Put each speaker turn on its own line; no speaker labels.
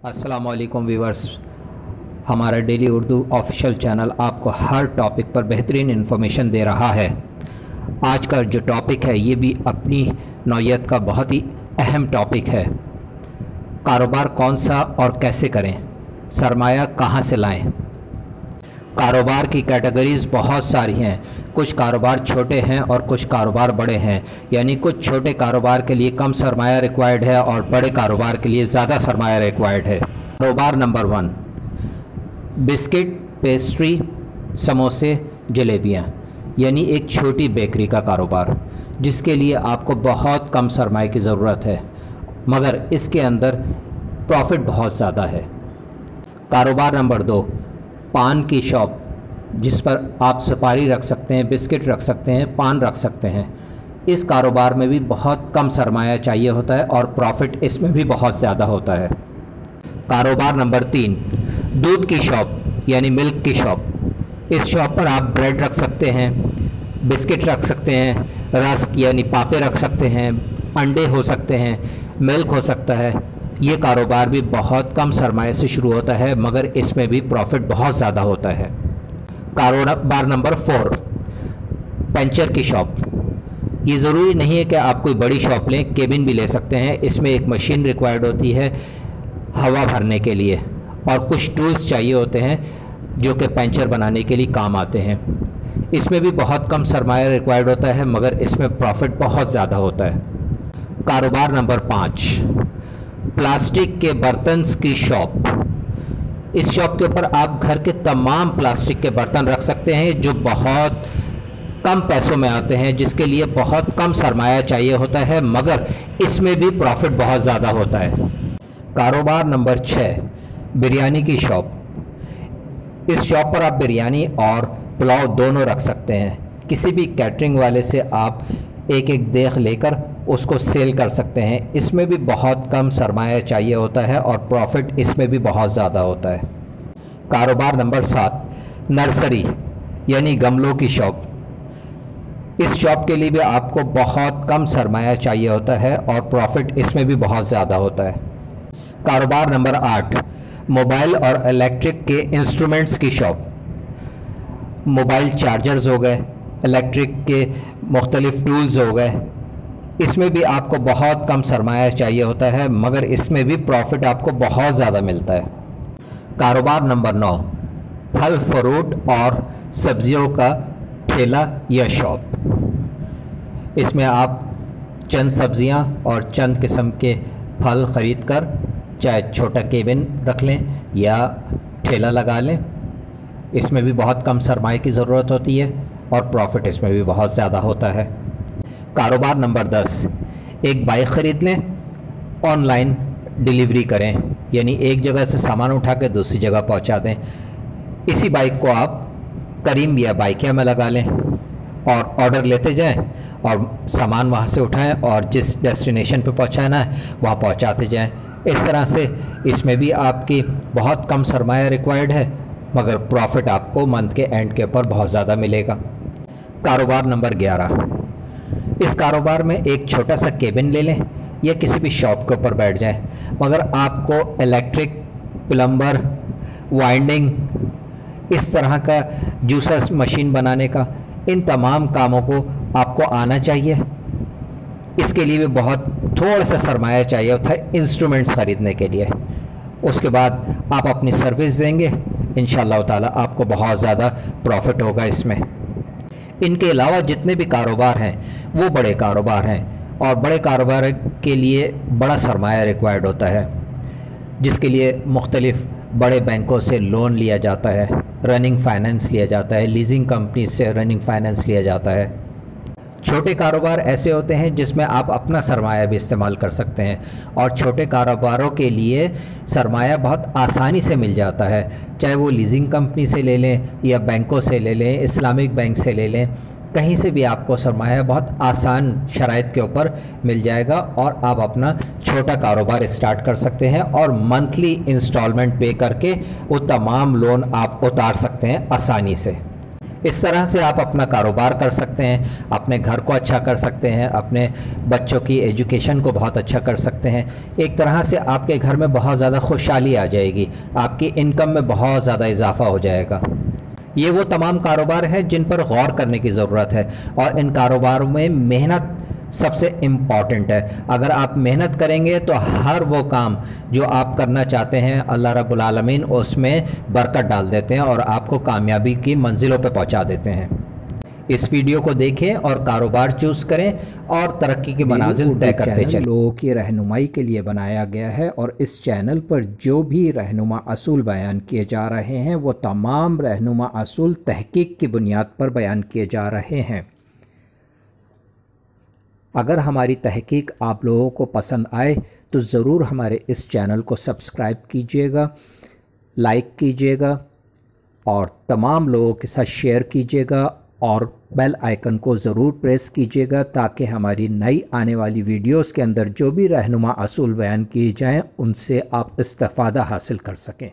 अस्सलाम वालेकुम व्यूवर्स। हमारा डेली उर्दू ऑफिशियल चैनल आपको हर टॉपिक पर बेहतरीन इन्फॉर्मेशन दे रहा है। आज का जो टॉपिक है ये भी अपनी नौयत का बहुत ही अहम टॉपिक है। कारोबार कौन सा और कैसे करें, सरमाया कहाँ से लाएं। कारोबार की कैटेगरीज़ बहुत सारी हैं। कुछ कारोबार छोटे हैं और कुछ कारोबार बड़े हैं, यानी कुछ छोटे कारोबार के लिए कम सरमाया रिक्वायर्ड है और बड़े कारोबार के लिए ज़्यादा सरमाया रिक्वायर्ड है। कारोबार नंबर 1, बिस्किट, पेस्ट्री, समोसे, जलेबियाँ, यानी एक छोटी बेकरी का कारोबार जिसके लिए आपको बहुत कम सरमाए की ज़रूरत है मगर इसके अंदर प्रॉफिट बहुत ज़्यादा है। कारोबार नंबर 2, पान की शॉप जिस पर आप सुपारी रख सकते हैं, बिस्किट रख सकते हैं, पान रख सकते हैं। इस कारोबार में भी बहुत कम सरमाया चाहिए होता है और प्रॉफिट इसमें भी बहुत ज़्यादा होता है। कारोबार नंबर 3, दूध की शॉप यानी मिल्क की शॉप। इस शॉप पर आप ब्रेड रख सकते हैं, बिस्किट रख सकते हैं, रस्क यानी पापे रख सकते हैं, अंडे हो सकते हैं, मिल्क हो सकता है। ये कारोबार भी बहुत कम सरमाए से शुरू होता है मगर इसमें भी प्रॉफिट बहुत ज़्यादा होता है। कारोबार नंबर 4, पंचर की शॉप। ये ज़रूरी नहीं है कि आप कोई बड़ी शॉप लें, केबिन भी ले सकते हैं। इसमें एक मशीन रिक्वायर्ड होती है हवा भरने के लिए और कुछ टूल्स चाहिए होते हैं जो कि पंचर बनाने के लिए काम आते हैं। इसमें भी बहुत कम सरमाया रिक्वायर्ड होता है मगर इसमें प्रॉफिट बहुत ज़्यादा होता है। कारोबार नंबर 5, प्लास्टिक के बर्तन की शॉप। इस शॉप के ऊपर आप घर के तमाम प्लास्टिक के बर्तन रख सकते हैं जो बहुत कम पैसों में आते हैं, जिसके लिए बहुत कम सरमाया चाहिए होता है मगर इसमें भी प्रॉफिट बहुत ज़्यादा होता है। कारोबार नंबर 6, बिरयानी की शॉप। इस शॉप पर आप बिरयानी और पुलाव दोनों रख सकते हैं। किसी भी कैटरिंग वाले से आप एक एक देख लेकर उसको सेल कर सकते हैं। इसमें भी बहुत कम सरमाया चाहिए होता है और प्रॉफिट इसमें भी बहुत ज़्यादा होता है। कारोबार नंबर 7, नर्सरी यानी गमलों की शॉप। इस शॉप के लिए भी आपको बहुत कम सरमाया चाहिए होता है और प्रॉफिट इसमें भी बहुत ज़्यादा होता है। कारोबार नंबर 8, मोबाइल और इलेक्ट्रिक के इंस्ट्रूमेंट्स की शॉप। मोबाइल चार्जर्स हो गए, इलेक्ट्रिक के मुख्तलिफ टूल्स हो गए। इसमें भी आपको बहुत कम सरमाया चाहिए होता है मगर इसमें भी प्रॉफिट आपको बहुत ज़्यादा मिलता है। कारोबार नंबर 9, फल फ्रूट और सब्जियों का ठेला या शॉप। इसमें आप चंद सब्जियां और चंद किस्म के फल ख़रीद कर चाहे छोटा केबिन रख लें या ठेला लगा लें। इसमें भी बहुत कम सरमाए की ज़रूरत होती है और प्रॉफिट इसमें भी बहुत ज़्यादा होता है। कारोबार नंबर 10, एक बाइक ख़रीद लें, ऑनलाइन डिलीवरी करें, यानी एक जगह से सामान उठा के दूसरी जगह पहुंचा दें। इसी बाइक को आप करीम या बाइकिया में लगा लें और ऑर्डर लेते जाएं और सामान वहां से उठाएं और जिस डेस्टिनेशन पे पहुंचाना है वहां पहुंचाते जाएं। इस तरह से इसमें भी आपकी बहुत कम सरमाया रिक्वायर्ड है मगर प्रॉफिट आपको मंथ के एंड के ऊपर बहुत ज़्यादा मिलेगा। कारोबार नंबर 11, इस कारोबार में एक छोटा सा केबिन ले लें या किसी भी शॉप के ऊपर बैठ जाएं मगर आपको इलेक्ट्रिक, प्लम्बर, वाइंडिंग, इस तरह का जूसर मशीन बनाने का, इन तमाम कामों को आपको आना चाहिए। इसके लिए भी बहुत थोड़ा सा सरमाया चाहिए होता है इंस्ट्रूमेंट्स ख़रीदने के लिए। उसके बाद आप अपनी सर्विस देंगे, इंशाअल्लाह ताला आपको बहुत ज़्यादा प्रॉफिट होगा इसमें। इनके अलावा जितने भी कारोबार हैं वो बड़े कारोबार हैं और बड़े कारोबार के लिए बड़ा सरमाया रिक्वायर्ड होता है जिसके लिए मुख्तलिफ बड़े बैंकों से लोन लिया जाता है, रनिंग फाइनेंस लिया जाता है, लीजिंग कंपनी से रनिंग फाइनेंस लिया जाता है। छोटे कारोबार ऐसे होते हैं जिसमें आप अपना सरमाया भी इस्तेमाल कर सकते हैं और छोटे कारोबारों के लिए सरमाया बहुत आसानी से मिल जाता है, चाहे वो लीजिंग कंपनी से ले लें या बैंकों से ले लें, इस्लामिक बैंक से ले लें, कहीं से भी आपको सरमाया बहुत आसान शराइत के ऊपर मिल जाएगा और आप अपना छोटा कारोबार स्टार्ट कर सकते हैं और मंथली इंस्टॉलमेंट पे करके वो तमाम लोन आप उतार सकते हैं आसानी से। इस तरह से आप अपना कारोबार कर सकते हैं, अपने घर को अच्छा कर सकते हैं, अपने बच्चों की एजुकेशन को बहुत अच्छा कर सकते हैं। एक तरह से आपके घर में बहुत ज़्यादा खुशहाली आ जाएगी, आपकी इनकम में बहुत ज़्यादा इजाफा हो जाएगा। ये वो तमाम कारोबार हैं जिन पर गौर करने की ज़रूरत है और इन कारोबारों में मेहनत सबसे इम्पॉर्टेंट है। अगर आप मेहनत करेंगे तो हर वो काम जो आप करना चाहते हैं अल्लाह रब्बुल आलमीन उसमें बरकत डाल देते हैं और आपको कामयाबी की मंजिलों पर पहुंचा देते हैं। इस वीडियो को देखें और कारोबार चूज़ करें और तरक्की के मनाजिल तय करते चलें। लोगों की रहनुमाई के लिए बनाया गया है और इस चैनल पर जो भी रहनुमा असूल बयान किए जा रहे हैं वो तमाम रहनुमा असूल तहकीक की बुनियाद पर बयान किए जा रहे हैं। अगर हमारी तहकीक आप लोगों को पसंद आए तो ज़रूर हमारे इस चैनल को सब्सक्राइब कीजिएगा, लाइक कीजिएगा और तमाम लोगों के साथ शेयर कीजिएगा और बेल आइकन को ज़रूर प्रेस कीजिएगा ताकि हमारी नई आने वाली वीडियोस के अंदर जो भी रहनुमा असूल बयान किए जाएं उनसे आप इस्तिफ़ादा हासिल कर सकें।